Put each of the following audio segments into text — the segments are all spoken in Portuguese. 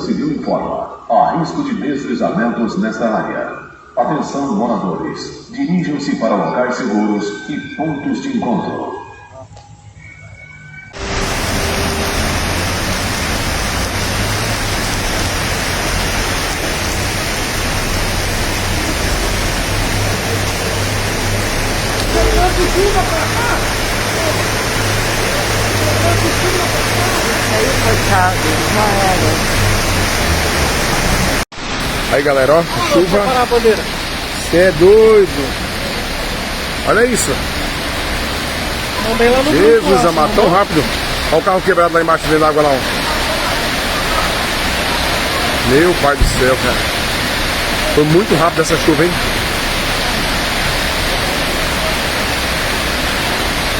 Civil informa. Há risco de deslizamentos nesta área. Atenção, moradores. Dirijam-se para locais seguros e pontos de encontro. Aí galera, ó, chuva. Você é doido. Olha isso. Jesus amado, tão rápido. Olha o carro quebrado lá embaixo dentro da água lá, ó. Meu pai do céu, cara. Foi muito rápido essa chuva, hein?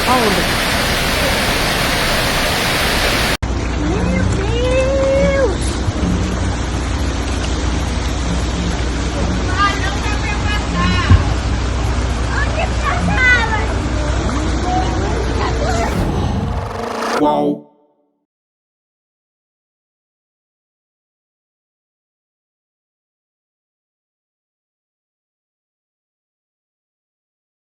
Aonde? Qual